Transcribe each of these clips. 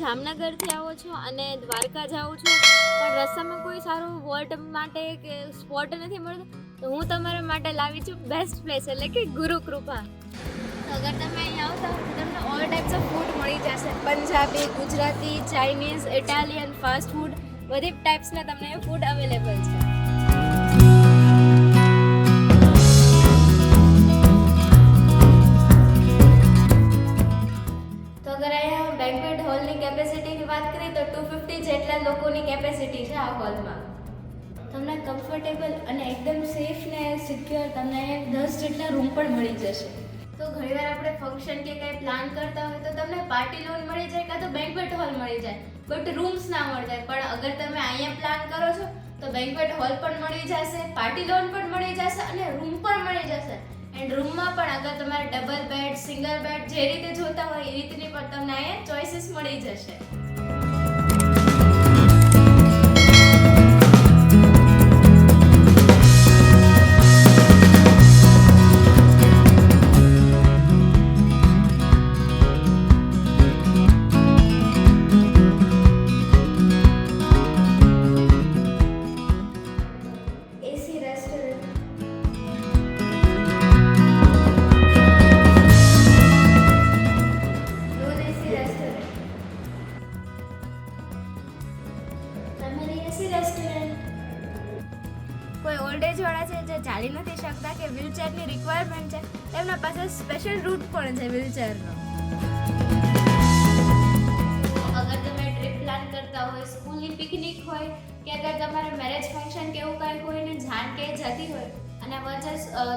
જામનગરથી આવો છો અને દ્વારકા જાઓ છો પણ રસ્તામાં કોઈ સારું વોટ માટે કે સ્પોટ નથી મળતો તો હું તમારા માટે લાવી છું બેસ્ટ પ્લેસ એટલે કે ગુરુકૃપા. તો અગર તમે અહીંયા આવતા હો તો તમને ઓલ ટાઈપ્સ ઓફ ફૂડ મળી જશે. Punjabi, Gujarati, Chinese, Italian, fast food બધી ટાઈપ્સના તમને ફૂડ અવેલેબલ છે. બેન્ક્વેટ હોલની કેપેસિટીની વાત કરીએ તો 250 જેટલા લોકોની કેપેસિટી છે આ હોલમાં. તમને કમ્ફર્ટેબલ અને એકદમ સેફ ને સિક્યોર તમને 10 જેટલા રૂમ પણ મળી જશે. તો ઘણીવાર આપણે ફંક્શન કે કંઈ પ્લાન કરતા હોય તો તમને પાર્ટી લોન મળી જાય કાં તો બેન્ક્વેટ હોલ મળી જાય બટ રૂમ્સ ના મળી જાય. પણ અગર તમે અહીંયા પ્લાન કરો છો તો બેન્ક્વેટ હોલ પણ મળી જશે, પાર્ટી લોન પણ મળી જશે અને રૂમ પણ મળી જશે. એન્ડ રૂમમાં પણ અગર તમારે ડબલ બેડ, સિંગલ બેડ જે રીતે જોતા હોય એ રીતની પણ તમને અહીંયા ચોઇસીસ મળી જશે. કોઈ ઓલ્ડ એજ વાળા છે જે ચાલી નથી શકતા કે વ્હીલચેરની રિક્વાયરમેન્ટ છે તેમના પાસે સ્પેશિયલ રૂટ પણ છે વ્હીલચેરનો. અગર તમે ટ્રીપ પ્લાન કરતા હોય, સ્કૂલની પિકનિક હોય કે અગર તમારે મેરેજ ફંક્શન કે એવું કાંઈ હોય ને જાન કે જતી હોય અને વચ્ચે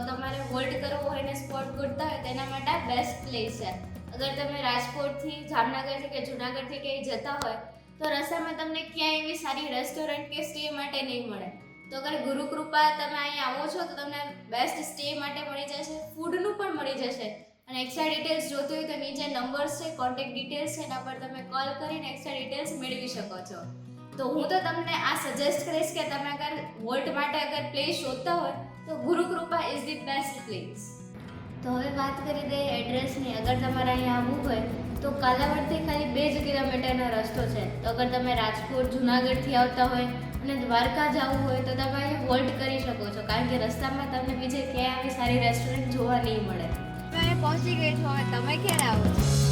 તમારે હોલ્ડ કરવો હોય ને સ્પોટ ગોતતા હોય તેના માટે આ બેસ્ટ પ્લેસ છે. અગર તમે રાજકોટથી, જામનગરથી કે જૂનાગઢથી ક્યાંય જતા હોય તો રસ્તામાં તમને ક્યાંય એવી સારી રેસ્ટોરન્ટ કે સ્ટે માટે નહીં મળે. તો અગર ગુરુકૃપા તમે અહીં આવો છો તો તમને બેસ્ટ સ્ટે માટે મળી જશે, ફૂડનું પણ મળી જશે. અને એક્સ્ટ્રા ડિટેલ્સ જોતી હોય તો નીચે નંબર્સ છે, કોન્ટેક્ટ ડિટેલ્સ છે, એના પર તમે કોલ કરીને એક્સ્ટ્રા ડિટેલ્સ મેળવી શકો છો. તો હું તો તમને આ સજેસ્ટ કરીશ કે તમે અગર વોલ્ટ માટે અગર પ્લેસ શોધતા હોય તો Gurukripa is the best place. તો હવે વાત કરી દઈએ એડ્રેસની. અગર તમારે અહીંયા આવવું હોય તો કાલાવડથી ખાલી 2 જ કિલોમીટરનો રસ્તો છે. તો અગર તમે રાજકોટ, જૂનાગઢથી આવતા હોય અને દ્વારકા જવું હોય તો તમે અહીં હોલ્ડ કરી શકો છો કારણ કે રસ્તામાં તમને બીજે ક્યાંય આવી સારી રેસ્ટોરન્ટ જોવા નહીં મળે. તમે પહોંચી ગઈ છો, હવે તમે ક્યારે આવો છો?